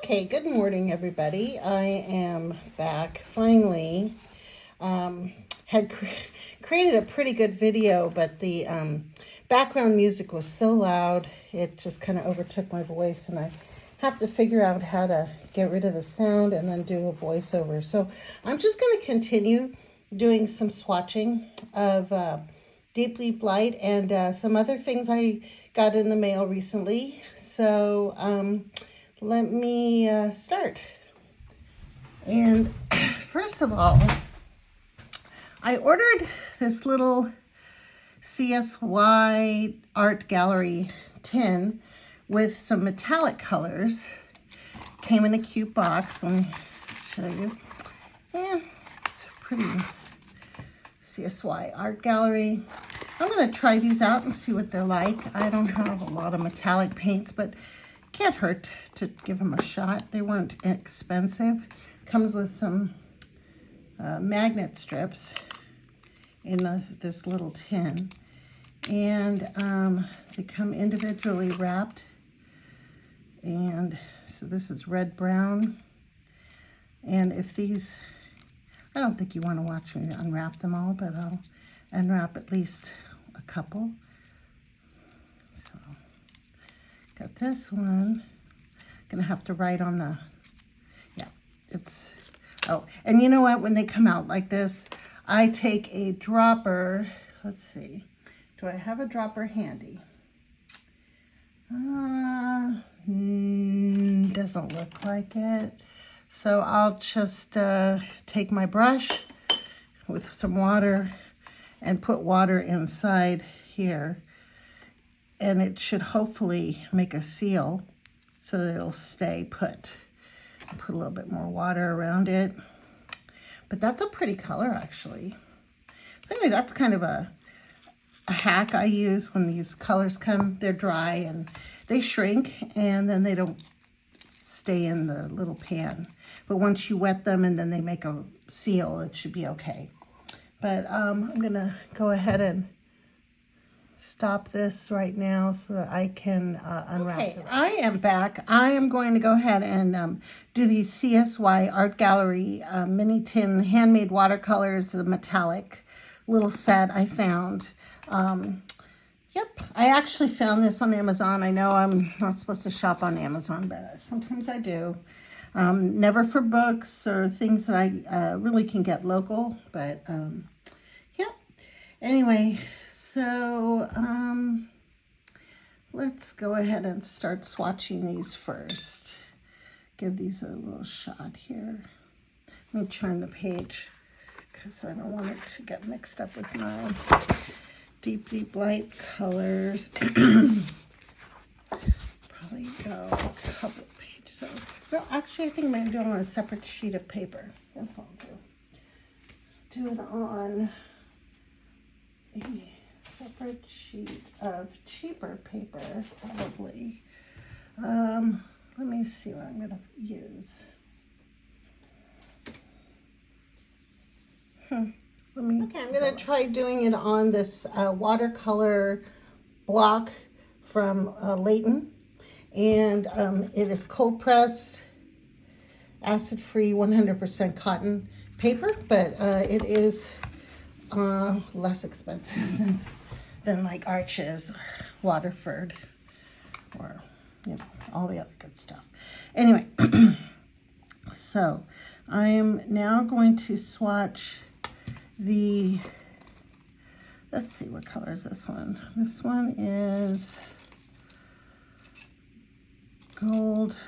Okay, good morning, everybody. I am back finally. Had created a pretty good video, but the background music was so loud, it just kind of overtook my voice, and I have to figure out how to get rid of the sound and then do a voiceover. So I'm just going to continue doing some swatching of Deep Leaf Light and some other things I got in the mail recently. So let me start. And first of all, I ordered this little CSY art gallery tin with some metallic colors. Came in a cute box. Let me show you. Yeah, it's pretty CSY art gallery. I'm going to try these out and see what they're like. I don't have a lot of metallic paints, but can't hurt to give them a shot. They weren't expensive. Comes with some magnet strips in this little tin. And they come individually wrapped. And so this is red brown. And if these, I don't think you want to watch me unwrap them all, but I'll unwrap at least a couple. So got this one. Gonna have to write on the, yeah, it's, oh, and you know what, when they come out like this, I take a dropper. Let's see, do I have a dropper handy? Doesn't look like it. So I'll just take my brush with some water and put water inside here, and it should hopefully make a seal so that it'll stay put. Put a little bit more water around it. But that's a pretty color, actually. So anyway, that's kind of a hack I use when these colors come. They're dry and they shrink, and then they don't stay in the little pan. But once you wet them and then they make a seal, it should be okay. But I'm gonna go ahead and stop this right now so that I can unwrap it. I am back. I am going to go ahead and do these CSY Art Gallery mini tin handmade watercolors, the metallic little set I found. Yep, I actually found this on Amazon. I know I'm not supposed to shop on Amazon, but sometimes I do. Never for books or things that I really can get local, but yep. Anyway, so let's go ahead and start swatching these first. Give these a little shot here. Let me turn the page because I don't want it to get mixed up with my deep light colors. Probably go a couple pages over. No, actually, I think I'm going to do it on a separate sheet of paper. That's what I'll do. Do it on a separate sheet of cheaper paper, probably. Let me see what I'm going to use. Okay, I'm going to try doing it on this watercolor block from Layton. And it is cold pressed, acid free, 100% cotton paper, but it is less expensive than like Arches or Waterford or, you know, all the other good stuff. Anyway, so I am now going to swatch the, let's see, what color is this one? This one is gold.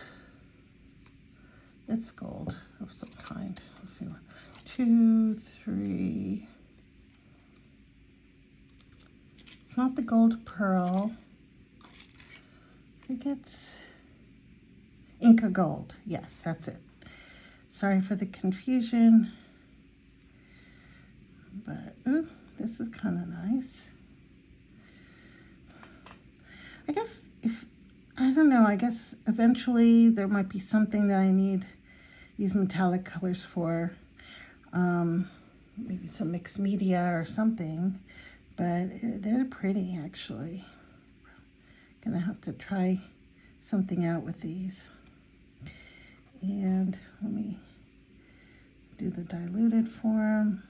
It's gold of some kind. Let's see, 1, 2, 3. It's not the gold pearl. I think it's Inca Gold. Yes, that's it. Sorry for the confusion. But ooh, this is kind of nice. I guess I don't know, I guess eventually there might be something that I need these metallic colors for. Maybe some mixed media or something. But they're pretty, actually. Gonna have to try something out with these. And let me do the diluted form.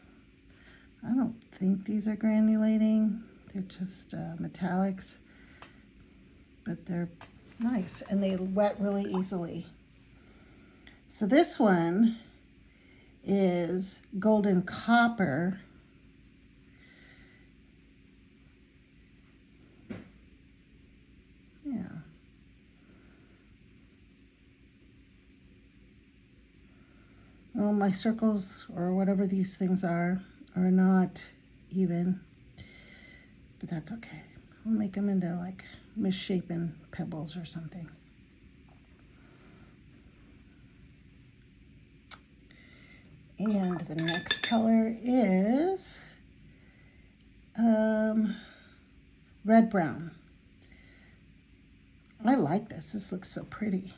I don't think these are granulating. They're just metallics, but they're nice and they wet really easily. So this one is golden copper. Yeah. Well, my circles or whatever these things are not even, but that's okay. I'll make them into like misshapen pebbles or something. And the next color is red brown. I like this. This looks so pretty.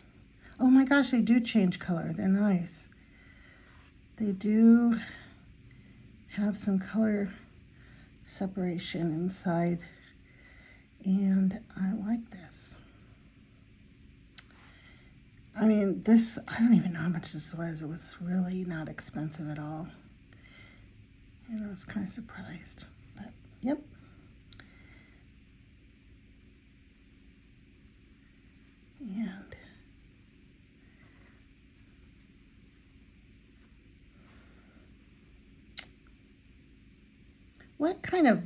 Oh my gosh, they do change color. They're nice. They do have some color separation inside, and I like this. I mean, this, I don't even know how much this was. It was really not expensive at all. And I was kind of surprised, but yep. And what kind of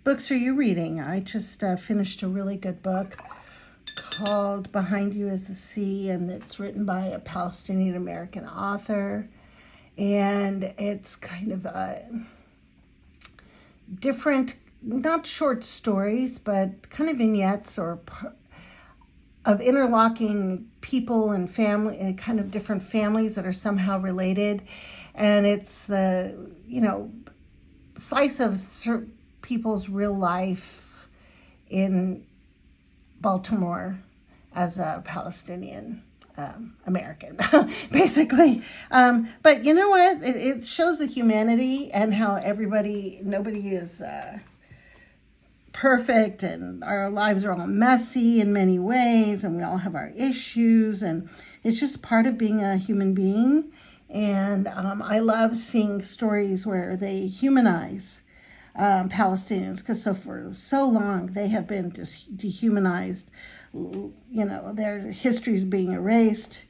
books are you reading? I just finished a really good book called Behind You is the Sea, and it's written by a Palestinian American author. And it's kind of different, not short stories, but kind of vignettes or of interlocking people and family and kind of different families that are somehow related. And it's the, you know, slice of certain people's real life in Baltimore as a Palestinian American, basically. But you know what? It shows the humanity and how nobody is perfect, and our lives are all messy in many ways, and we all have our issues, and it's just part of being a human being. And I love seeing stories where they humanize Palestinians, because for so long they have been just dehumanized. You know, their history is being erased.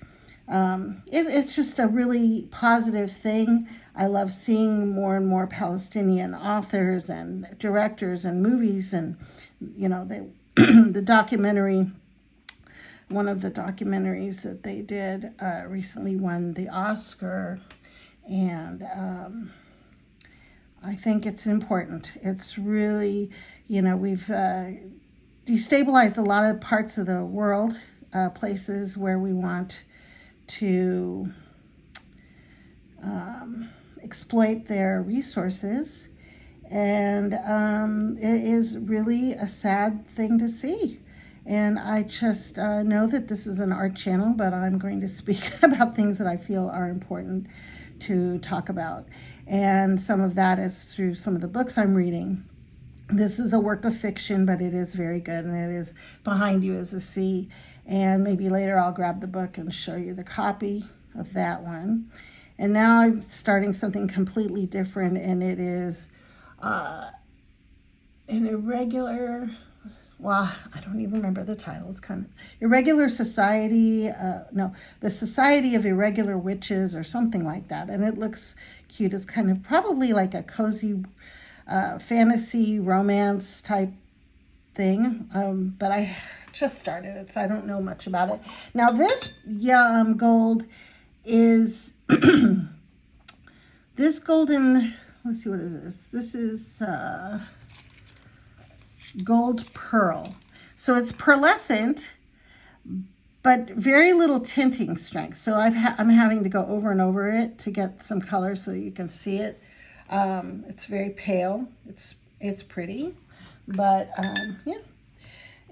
It's just a really positive thing. I love seeing more and more Palestinian authors and directors and movies, and you know, the documentary. One of the documentaries that they did recently won the Oscar, and I think it's important. It's really, you know, we've destabilized a lot of parts of the world, places where we want to exploit their resources, and it is really a sad thing to see. And I just know that this is an art channel, but I'm going to speak about things that I feel are important to talk about. And some of that is through some of the books I'm reading. This is a work of fiction, but it is very good, and it is Behind You is the Sea. And maybe later I'll grab the book and show you the copy of that one. And now I'm starting something completely different, and it is an irregular... Well, I don't even remember the title. It's kind of Irregular Society. The Society of Irregular Witches or something like that. And it looks cute. It's kind of probably like a cozy fantasy romance type thing. But I just started it, so I don't know much about it. Now this gold is this golden. Let's see, what is this? This is gold pearl. So it's pearlescent, but very little tinting strength. So I'm having to go over and over it to get some color so you can see it. It's very pale. It's pretty, but yeah.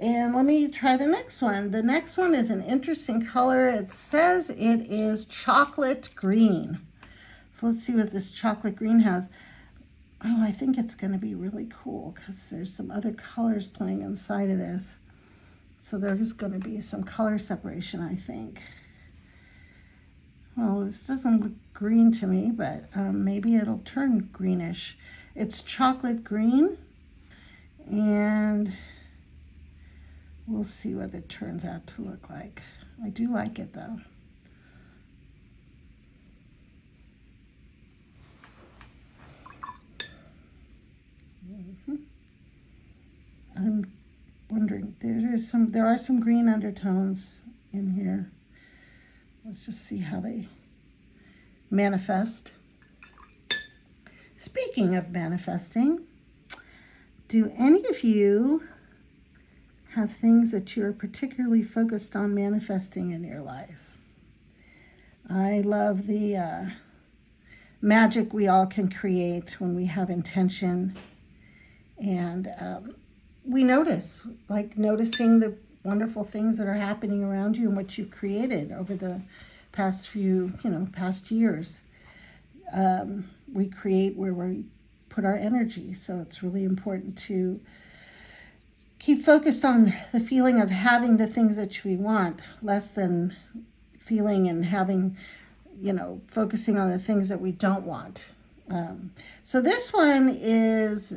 And let me try the next one. The next one is an interesting color. It says it is chocolate green. So let's see what this chocolate green has. Oh, I think it's going to be really cool because there's some other colors playing inside of this. So there's going to be some color separation, I think. well, this doesn't look green to me, but maybe it'll turn greenish. It's chocolate green, and we'll see what it turns out to look like. I do like it though. I'm wondering, there are some green undertones in here. Let's just see how they manifest. Speaking of manifesting, do any of you have things that you're particularly focused on manifesting in your lives? I love the magic we all can create when we have intention, and we notice, like noticing the wonderful things that are happening around you and what you've created over the past few, past years. We create where we put our energy, so it's really important to keep focused on the feeling of having the things that we want, less than feeling and having, focusing on the things that we don't want. So this one is,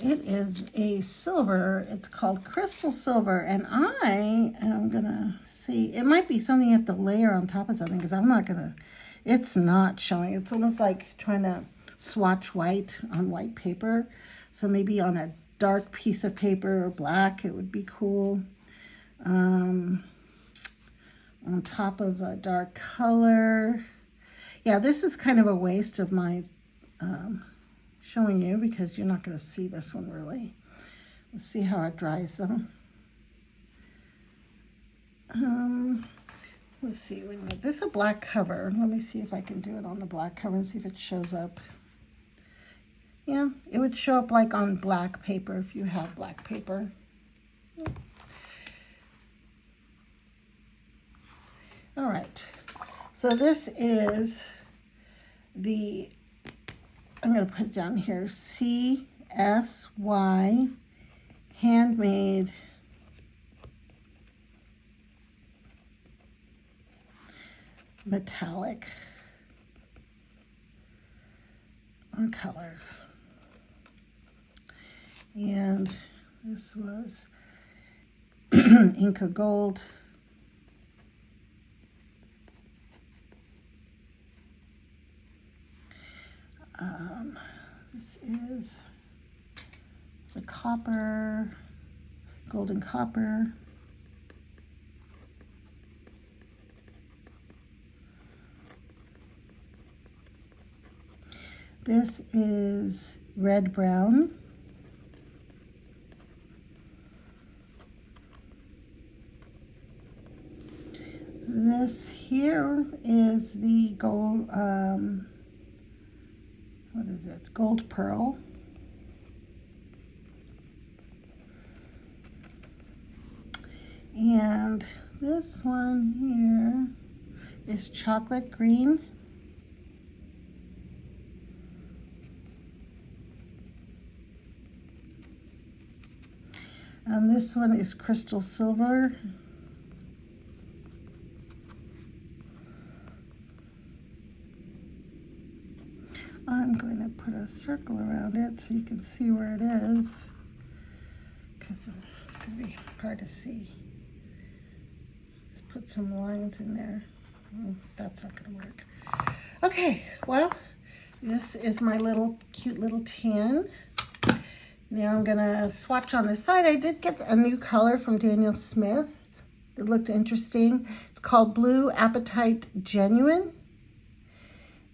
it is a silver. It's called crystal silver, and I am gonna see, it might be something you have to layer on top of something, because it's not showing. It's almost like trying to swatch white on white paper. So maybe on a dark piece of paper or black, it would be cool. On top of a dark color. Yeah, this is kind of a waste of my showing you, because you're not going to see this one really. Let's see how it dries though. Let's see, this is a black cover. Let me see if I can do it on the black cover and see if it shows up. Yeah, it would show up like on black paper if you have black paper. All right, so this is I'm going to put down here, CSY Handmade Metallic Colors. And this was Inca Gold. This is the copper, golden copper. This is red brown. This here is the gold, what is it? Gold pearl. And this one here is chocolate green. And this one is crystal silver. I'm going to put a circle around it so you can see where it is, because it's going to be hard to see. Let's put some lines in there. Oh, that's not going to work. Okay, well, this is my cute little tin. Now I'm going to swatch on the side. I did get a new color from Daniel Smith that looked interesting. It's called Blue Apatite Genuine.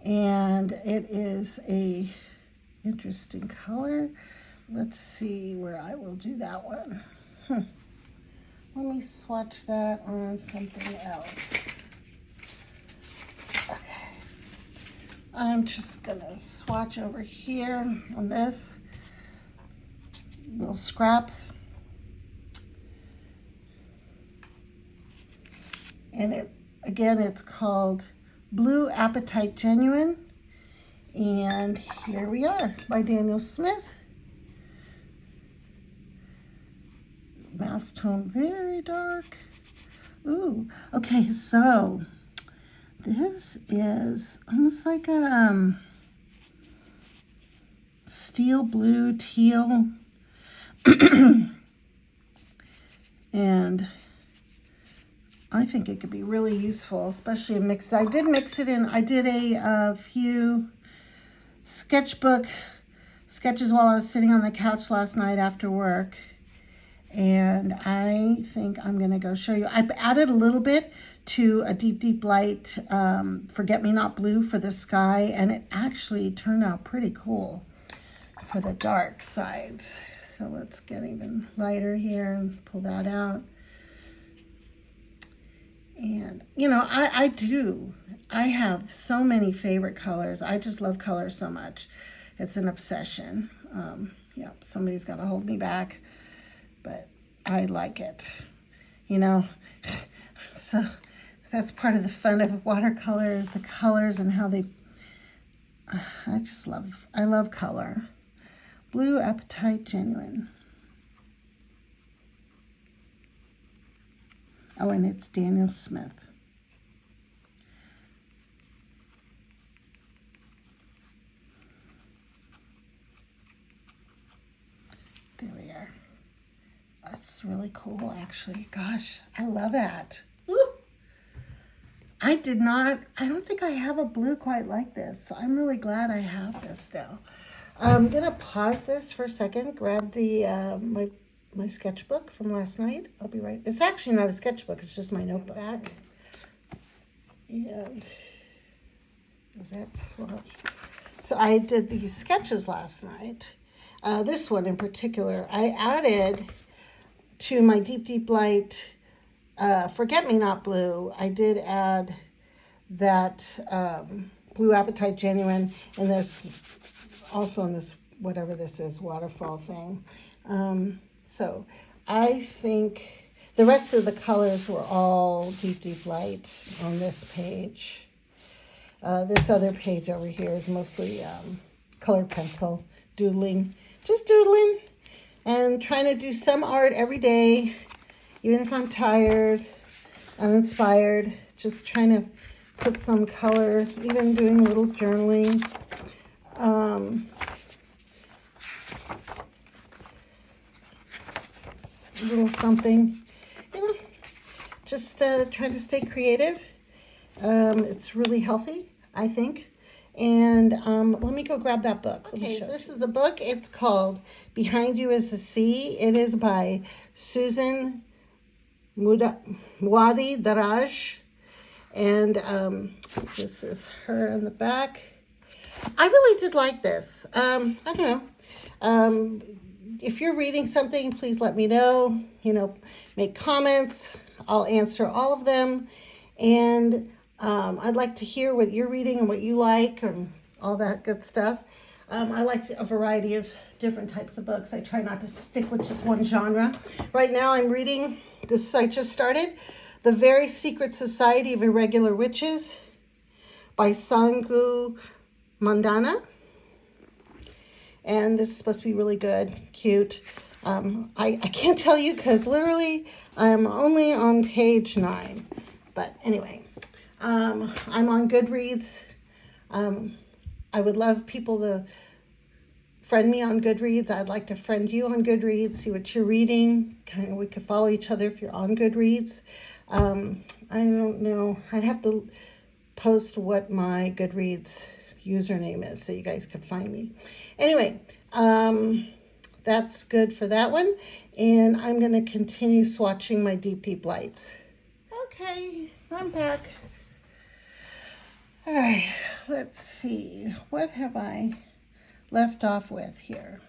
And it is a interesting color. Let's see where I will do that one. Let me swatch that on something else. Okay. I'm just gonna swatch over here on this little scrap. And it's called Blue Apatite Genuine, and here we are by Daniel Smith. Mass tone, very dark. Ooh, okay, so this is almost like a steel blue teal. And I think it could be really useful, especially in mix. I did mix it in. I did a few sketchbook sketches while I was sitting on the couch last night after work. And I think I'm going to go show you. I added a little bit to a deep, deep light Forget-Me-Not Blue for the sky. And it actually turned out pretty cool for the dark sides. So let's get even lighter here and pull that out. And, you know, I have so many favorite colors. I just love color so much. It's an obsession. Yeah, somebody's got to hold me back, but I like it, you know. So that's part of the fun of watercolors, the colors and how they, I love color. Blue Apatite Genuine. Oh, and it's Daniel Smith. There we are. That's really cool, actually. Gosh, I love that. Ooh. I don't think I have a blue quite like this, so I'm really glad I have this now. I'm gonna pause this for a second, grab the my sketchbook from last night. I'll be right. It's actually not a sketchbook, it's just my notebook. And is that swatched? So I did these sketches last night. This one in particular, I added to my deep, deep light Forget-Me-Not Blue. I did add that Blue Apatite Genuine in this, also in this, whatever this is, waterfall thing. So I think the rest of the colors were all deep, deep light on this page. This other page over here is mostly colored pencil, doodling, just doodling and trying to do some art every day, even if I'm tired, uninspired, just trying to put some color, even doing a little journaling. A little something, you know, just trying to stay creative. It's really healthy, I think. And let me go grab that book. Okay, this is the book. It's called Behind You is the Sea. It is by Susan Muaddi Darraj. And this is her in the back. I really did like this. I don't know. If you're reading something, please let me know. You know, make comments. I'll answer all of them. And I'd like to hear what you're reading and what you like and all that good stuff. I like a variety of different types of books. I try not to stick with just one genre. Right now I'm reading, this I just started, The Very Secret Society of Irregular Witches by Sangu Mandana. And this is supposed to be really good, cute. I can't tell you because literally I'm only on page 9. But anyway, I'm on Goodreads. I would love people to friend me on Goodreads. I'd like to friend you on Goodreads, see what you're reading. Kind of, we could follow each other if you're on Goodreads. I don't know. I'd have to post what my Goodreads username is so you guys could find me. Anyway, that's good for that one. And I'm going to continue swatching my deep, deep lights. Okay, I'm back. All right, let's see. What have I left off with here?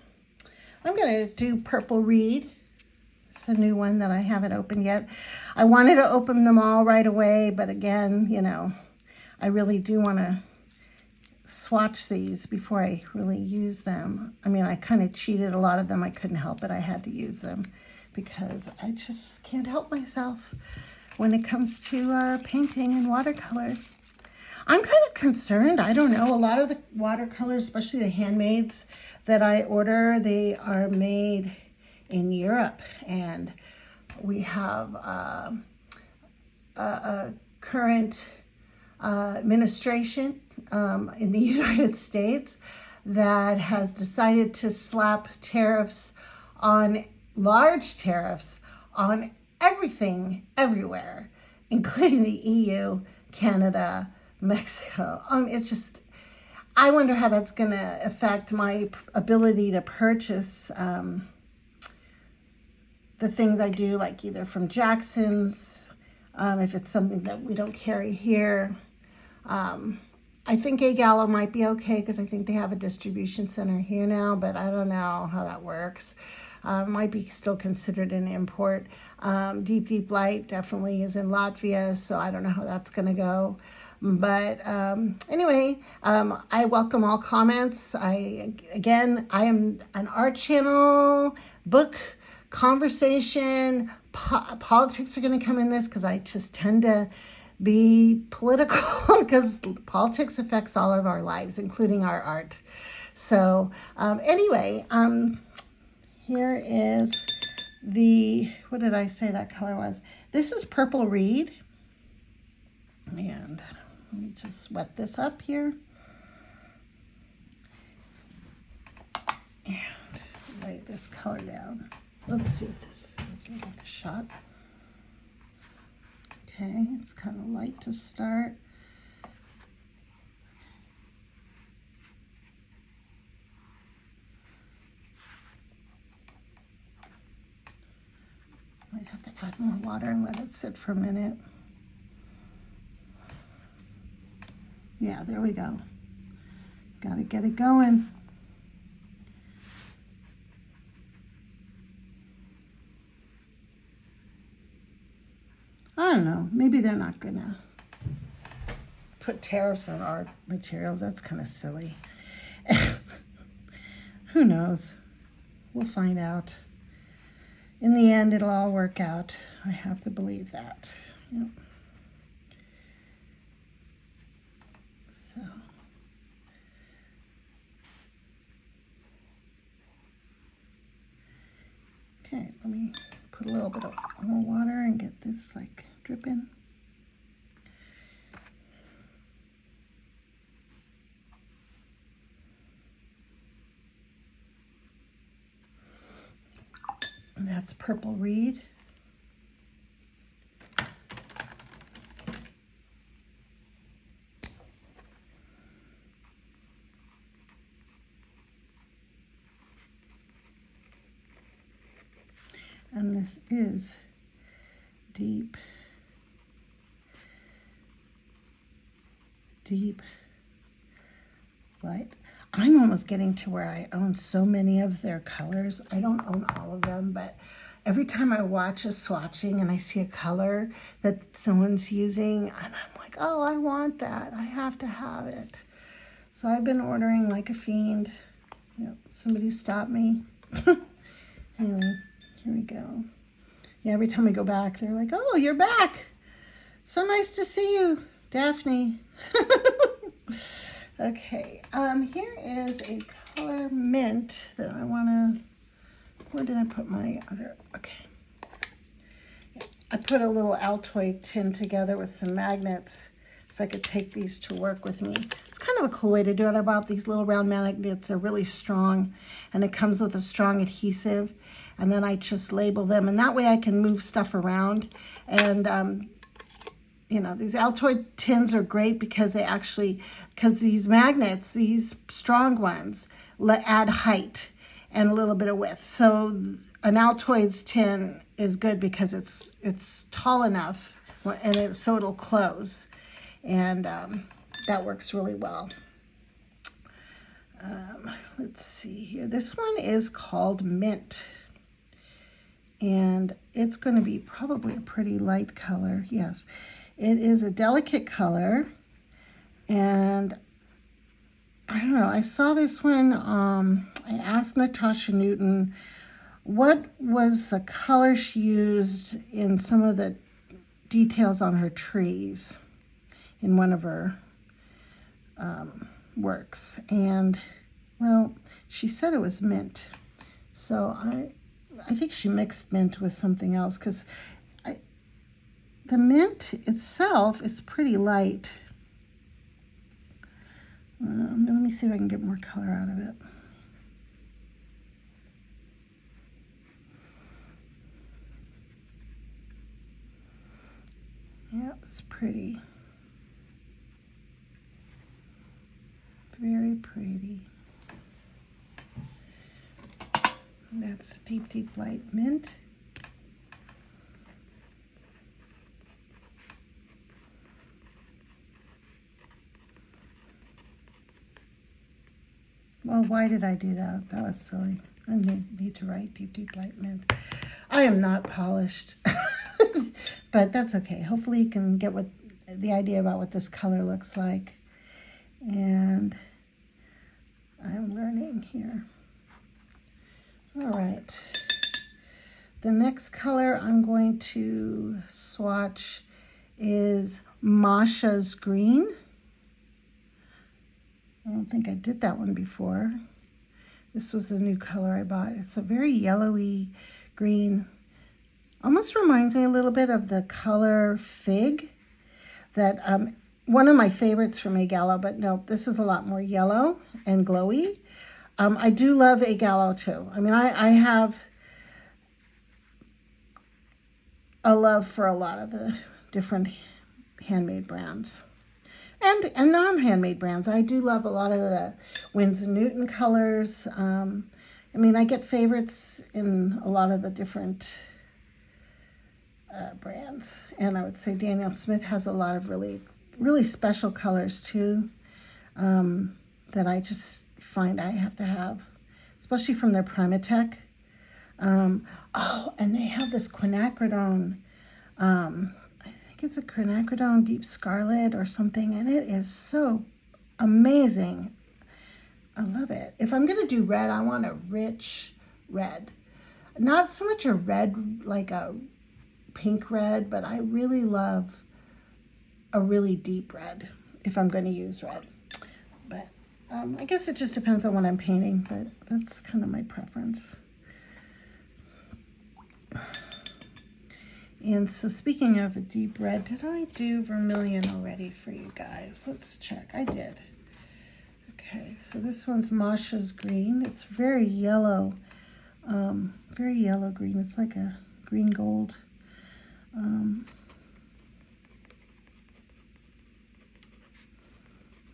I'm going to do Purple Reed. It's a new one that I haven't opened yet. I wanted to open them all right away, but again, you know, I really do want to swatch these before I really use them. I mean, I kind of cheated a lot of them. I couldn't help it. I had to use them because I just can't help myself when it comes to painting and watercolor. I'm kind of concerned. I don't know. A lot of the watercolors, especially the handmades that I order, they are made in Europe. And we have current administration in the United States that has decided to slap tariffs on, large tariffs on everything, everywhere, including the EU, Canada, Mexico. It's just, I wonder how that's going to affect my ability to purchase the things I do, like either from Jackson's, if it's something that we don't carry here. I think A Gallo might be okay because I think they have a distribution center here now, but I don't know how that works. Might be still considered an import. Deep Deep Light definitely is in Latvia, so I don't know how that's going to go. But anyway, I welcome all comments. I am an art channel, book, conversation, politics are going to come in this because I just tend to be political because politics affects all of our lives, including our art. So anyway, here is the, what did I say that color was? This is Purple Reed. And let me just wet this up here. And lay this color down. Let's see if this, we can get the shot. Okay, it's kind of light to start. Might have to add more water and let it sit for a minute. Yeah, there we go. Got to get it going. I don't know. Maybe they're not going to put tariffs on our materials. That's kind of silly. Who knows? We'll find out. In the end, it'll all work out. I have to believe that. Yep. So. Okay, let me put a little bit of more water and get this like dripping. And that's Purple Reed. And this is Deep Light. I'm almost getting to where I own so many of their colors. I don't own all of them, but every time I watch a swatching and I see a color that someone's using, and I'm like, oh, I want that. I have to have it. So I've been ordering like a fiend. Yep, somebody stopped me. Anyway, here we go. Yeah, every time I go back, they're like, oh, you're back. So nice to see you, Daphne. Okay, here is a color mint that I want to, where did I put my other, okay. I put a little Altoid tin together with some magnets so I could take these to work with me. It's kind of a cool way to do it. I bought these little round magnets. They're really strong, and it comes with a strong adhesive, and then I just label them, and that way I can move stuff around. And you know, these Altoid tins are great because they actually, because these magnets, these strong ones, add height and a little bit of width. So an Altoid's tin is good because it's tall enough, and so it'll close, and that works really well. Let's see here. This one is called Mint, and it's going to be probably a pretty light color. Yes. It is a delicate color, and I don't know, I saw this one, I asked Natasha Newton what was the color she used in some of the details on her trees in one of her works, and well, she said it was mint, so I think she mixed mint with something else, because The mint itself is pretty light. Let me see if I can get more color out of it. Yeah, it's pretty. Very pretty. That's deep, deep light mint. Well, why did I do that? That was silly. I need to write deep, deep light mint. I am not polished, but that's okay. Hopefully you can get the idea about what this color looks like. And I'm learning here. All right. The next color I'm going to swatch is Mashas Green. I don't think I did that one before. This was a new color I bought. It's a very yellowy green. Almost reminds me a little bit of the color Fig. That one of my favorites from Agallo, but no, this is a lot more yellow and glowy. I do love Agallo too. I mean, I have a love for a lot of the different handmade brands. And non-handmade brands. I do love a lot of the Winsor Newton colors. I mean, I get favorites in a lot of the different brands. And I would say Daniel Smith has a lot of really, really special colors too, that I just find I have to have, especially from their Primatech. Oh, and they have this quinacridone, I think it's a quinacridone Deep Scarlet or something, and it is so amazing. I love it. If I'm going to do red, I want a rich red. Not so much a red like a pink red, but I really love a really deep red if I'm going to use red. But I guess it just depends on what I'm painting, but that's kind of my preference. And so speaking of a deep red, did I do vermilion already for you guys? Let's check. I did. Okay, so this one's Mashas Green. It's very yellow green. It's like a green gold.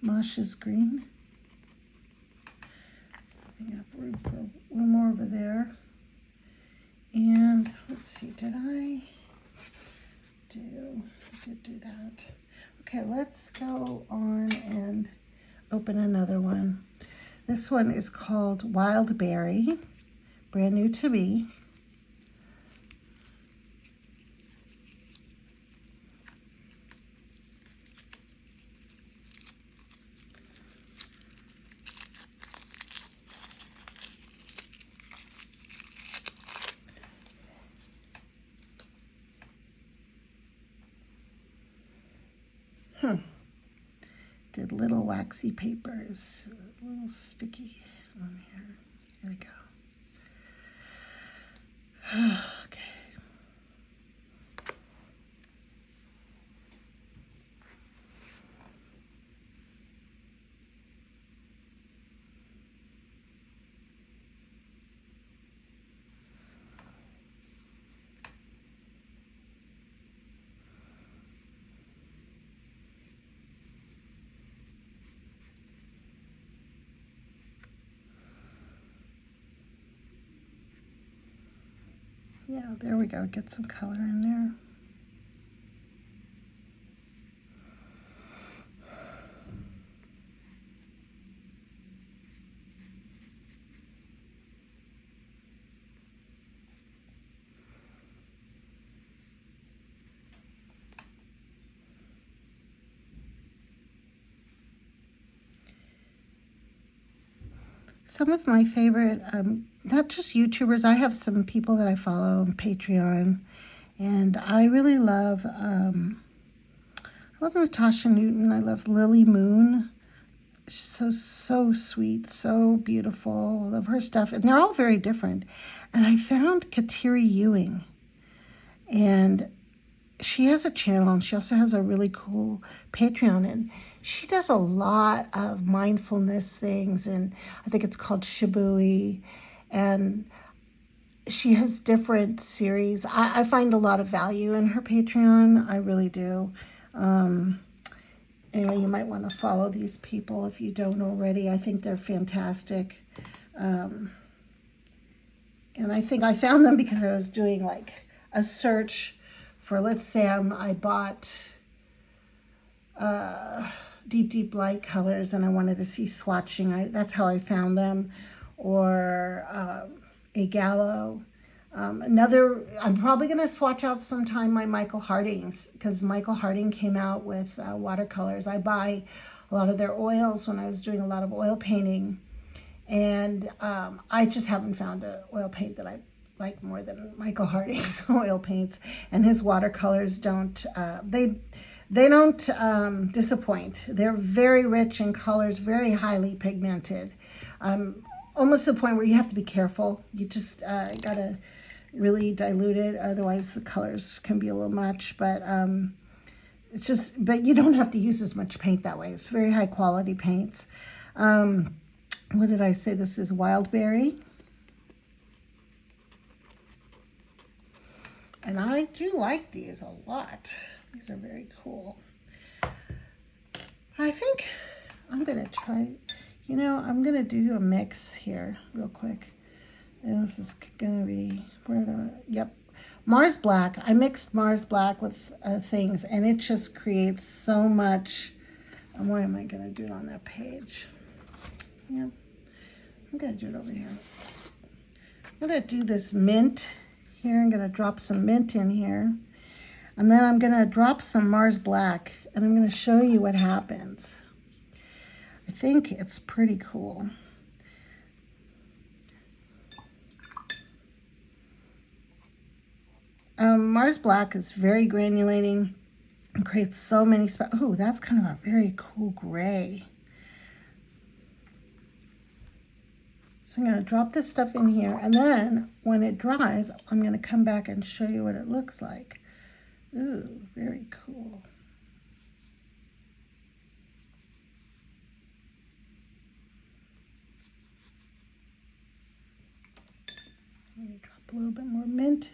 Mashas Green. I think I have room for one more over there. And let's see, I did do that. Okay, let's go on and open another one. This one is called Wildberry, brand new to me. Did little waxy papers, a little sticky on here. Here we go. Okay. Yeah, there we go. Get some color in there. Some of my favorite, not just YouTubers, I have some people that I follow on Patreon, and I really love, I love Natasha Newton. I love Lily Moon. She's so sweet, so beautiful. I love her stuff, and they're all very different. And I found Kateri Ewing, and she has a channel, and she also has a really cool Patreon, and she does a lot of mindfulness things, and I think it's called Shibui, and she has different series. I find a lot of value in her Patreon. I really do. Anyway, you might want to follow these people if you don't already. I think they're fantastic. And I think I found them because I was doing like a search for, let's say I bought deep light colors and I wanted to see swatching. That's how I found them. Or a gallo. I'm probably going to swatch out sometime my Michael Hardings, because Michael Harding came out with watercolors. I buy a lot of their oils when I was doing a lot of oil painting, and I just haven't found an oil paint that I like more than Michael Harding's oil paints, and his watercolors don't disappoint. They're very rich in colors, very highly pigmented. Almost to the point where you have to be careful. You just gotta really dilute it, otherwise the colors can be a little much. But but you don't have to use as much paint that way. It's very high quality paints. What did I say? This is Wildberry, and I do like these a lot. These are very cool. I think I'm gonna try. You know, I'm going to do a mix here real quick. And this is going to be, yep, Mars Black. I mixed Mars Black with things, and it just creates so much. Why am I going to do it on that page? Yeah, I'm going to do it over here. I'm going to do this mint here. I'm going to drop some mint in here. And then I'm going to drop some Mars Black, and I'm going to show you what happens. I think it's pretty cool. Mars Black is very granulating and creates so many spots. Oh, that's kind of a very cool gray. So I'm going to drop this stuff in here, and then when it dries, I'm going to come back and show you what it looks like. Ooh, very cool. Let me drop a little bit more mint.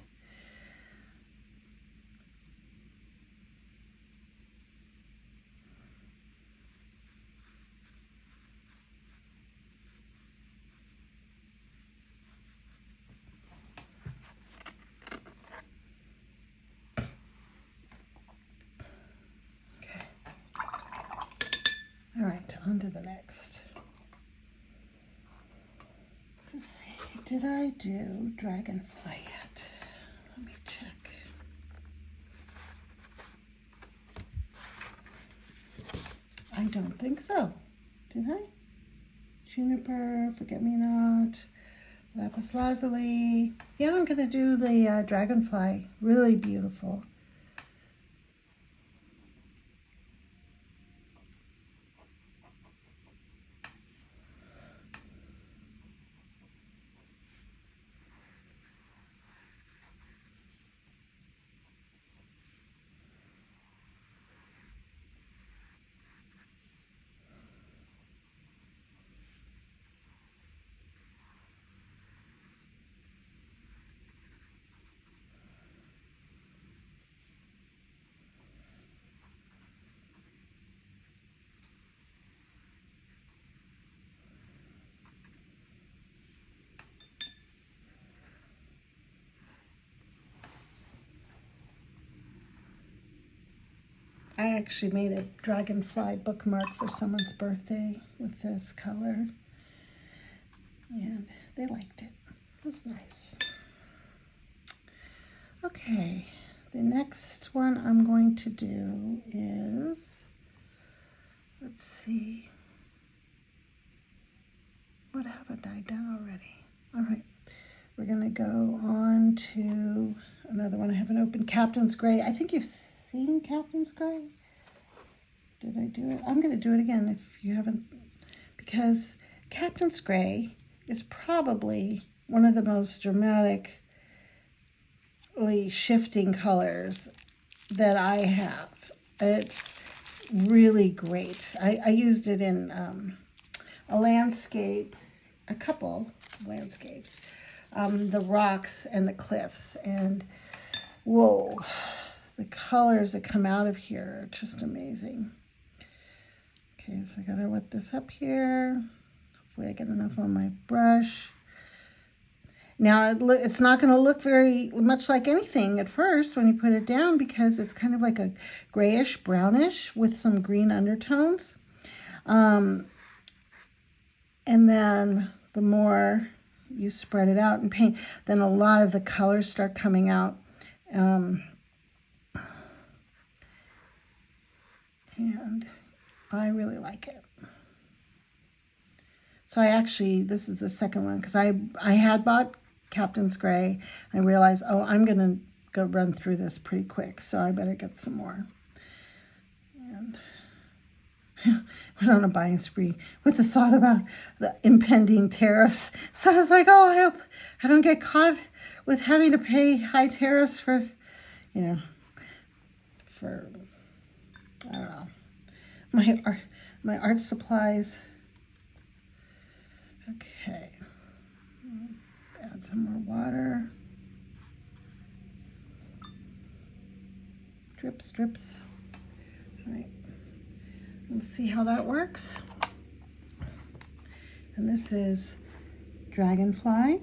Okay. All right, on to the next. Let's see, did I do Dragonfly yet? Let me check. I don't think so. Did I? Juniper, Forget-Me-Not, Lapis Lazuli. Yeah, I'm going to do the Dragonfly. Really beautiful. I actually made a Dragonfly bookmark for someone's birthday with this color, and they liked it. It was nice. Okay, the next one I'm going to do is, let's see, what haven't I done already? All right, we're going to go on to another one I haven't opened, Captain's Gray. I think you've seen Captain's Gray. Did I do it? I'm going to do it again if you haven't, because Captain's Gray is probably one of the most dramatically shifting colors that I have. It's really great. I used it in a landscape, a couple of landscapes, the rocks and the cliffs, and whoa, the colors that come out of here are just amazing. Okay, so I gotta wet this up here. Hopefully I get enough on my brush. Now, it's not going to look very much like anything at first when you put it down, because it's kind of like a grayish, brownish with some green undertones. And then the more you spread it out and paint, then a lot of the colors start coming out. And I really like it. So this is the second one, because I had bought Captain's Gray. I realized, oh, I'm going to go run through this pretty quick, so I better get some more. And went on a buying spree with the thought about the impending tariffs. So I was like, oh, I hope I don't get caught with having to pay high tariffs for, I don't know, my art supplies. Okay. Add some more water. Drips, drips. All right. Let's see how that works. And this is Dragonfly.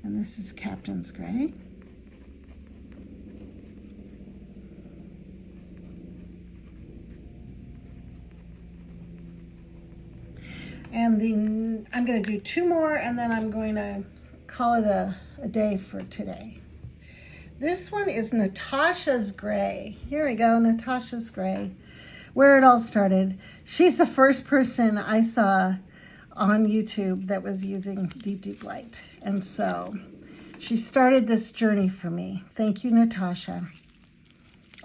And this is Captain's Gray. And then I'm going to do 2 more, and then I'm going to call it a day for today. This one is Natasha's Gray. Here we go, Natasha's Gray. Where it all started. She's the first person I saw on YouTube that was using Deep, Deep Light. And so she started this journey for me. Thank you, Natasha.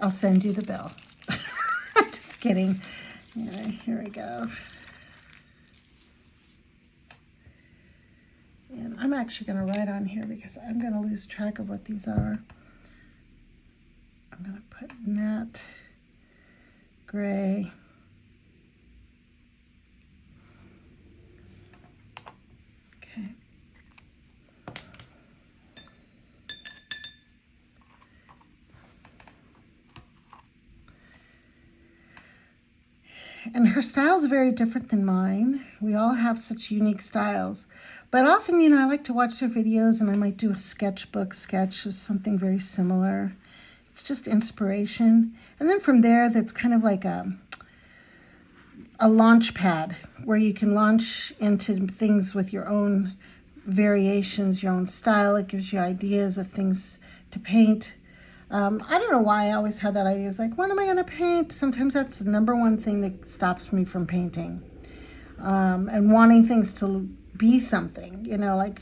I'll send you the bill. I'm just kidding. Yeah, here we go. And I'm actually going to write on here because I'm going to lose track of what these are. I'm going to put Nat Gray. Okay. And her style is very different than mine. We all have such unique styles. But often, I like to watch their videos, and I might do a sketchbook sketch of something very similar. It's just inspiration. And then from there, that's kind of like a launch pad where you can launch into things with your own variations, your own style. It gives you ideas of things to paint. I don't know why I always had that idea. It's like, what am I going to paint? Sometimes that's the number one thing that stops me from painting. And wanting things to be something, like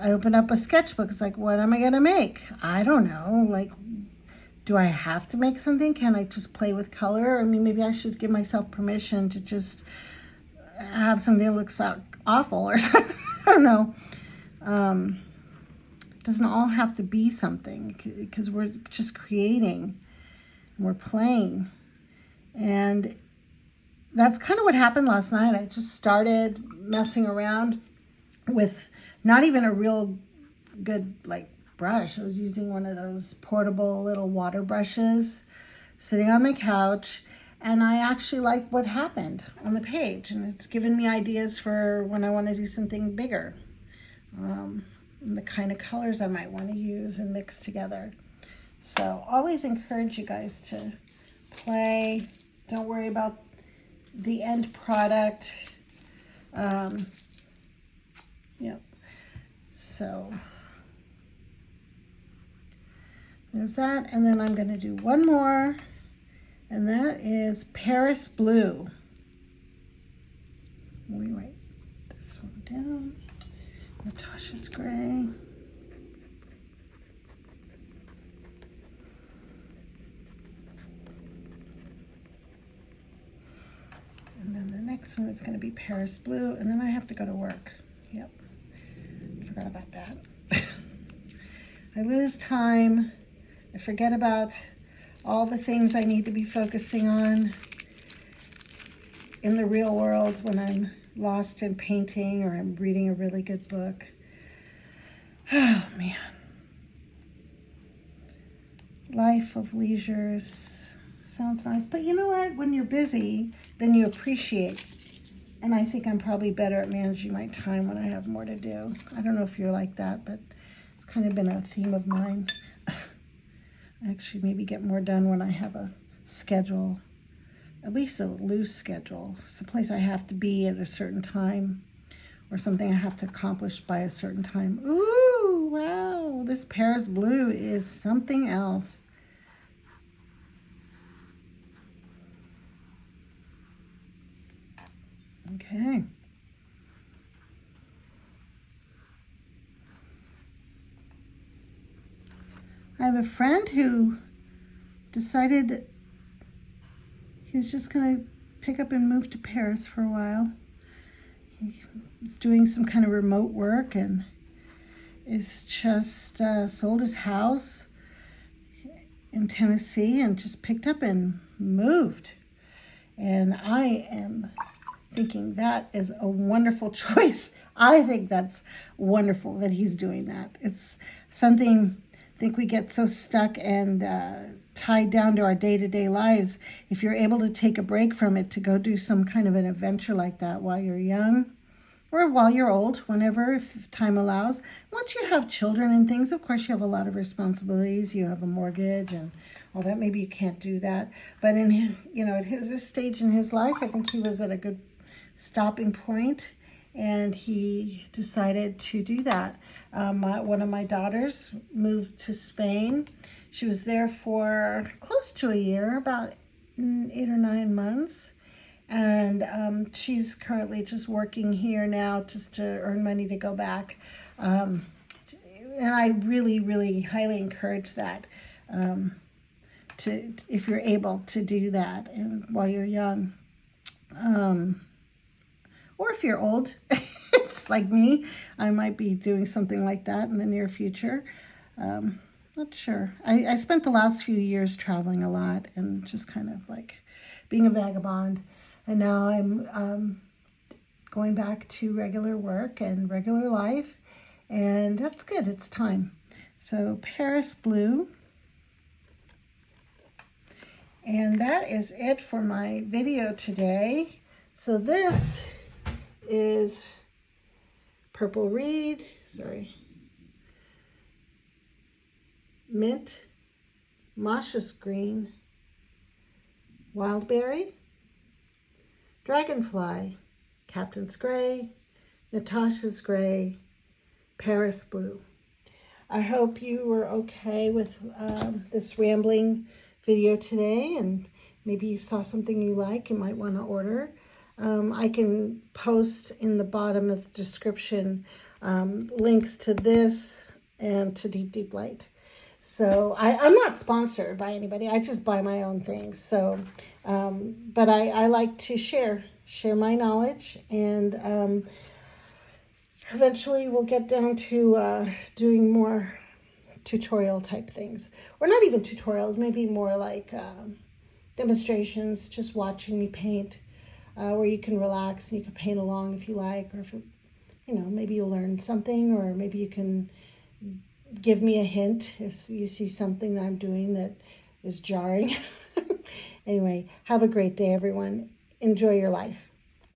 I opened up a sketchbook. It's like, what am I going to make? I don't know. Like, do I have to make something? Can I just play with color? I mean, maybe I should give myself permission to just have something that looks like awful or something. I don't know. Doesn't all have to be something, because we're just creating and we're playing. And that's kind of what happened last night. I just started messing around with not even a real good brush. I was using one of those portable little water brushes sitting on my couch, and I actually like what happened on the page, and it's given me ideas for when I want to do something bigger. And the kind of colors I might want to use and mix together. So always encourage you guys to play. Don't worry about the end product. Yep. So there's that. And then I'm going to do one more. And that is Paris Blue. Let me write this one down. Natasha's Gray. And then the next one is going to be Paris Blue, and then I have to go to work. Yep. I lose time. I forget about all the things I need to be focusing on in the real world when I'm lost in painting or I'm reading a really good book. Oh, man. Life of leisure sounds nice. But you know what? When you're busy, then you appreciate. And I think I'm probably better at managing my time when I have more to do. I don't know if you're like that, but it's kind of been a theme of mine. I actually maybe get more done when I have a schedule, at least a loose schedule, someplace I have to be at a certain time or something I have to accomplish by a certain time. Ooh, wow, this Paris blue is something else. Okay. I have a friend who decided he was just going to pick up and move to Paris for a while. He was doing some kind of remote work and is just sold his house in Tennessee and just picked up and moved. And I am thinking that is a wonderful choice. I think that's wonderful that he's doing that. It's something, I think we get so stuck and tied down to our day-to-day lives. If you're able to take a break from it to go do some kind of an adventure like that while you're young or while you're old, whenever, if time allows. Once you have children and things, of course you have a lot of responsibilities. You have a mortgage and all that. Maybe you can't do that. But in, at this stage in his life, I think he was at a good stopping point, and he decided to do that. One of my daughters moved to Spain. She was there for close to a year, about 8 or 9 months, and she's currently just working here now just to earn money to go back. And I really, really highly encourage that, if you're able to do that and while you're young. Or if you're old, it's like me, I might be doing something like that in the near future. Not sure. I spent the last few years traveling a lot and just kind of like being a vagabond. And now I'm going back to regular work and regular life. And that's good. It's time. So Paris Blue. And that is it for my video today. So this is Purple Reed, Mint, Mashas Green, Wildberry, Dragonfly, Captain's Gray, Natasha's Gray, Paris Blue. I hope you were okay with this rambling video today, and maybe you saw something you like, you might want to order. I can post in the bottom of the description links to this and to Deep Deep Light. So I'm not sponsored by anybody. I just buy my own things. So, but I like to share my knowledge, and eventually we'll get down to doing more tutorial type things, or not even tutorials, maybe more like demonstrations, just watching me paint. Where you can relax and you can paint along if you like, or if maybe you'll learn something, or maybe you can give me a hint if you see something that I'm doing that is jarring. Anyway, have a great day, everyone. Enjoy your life.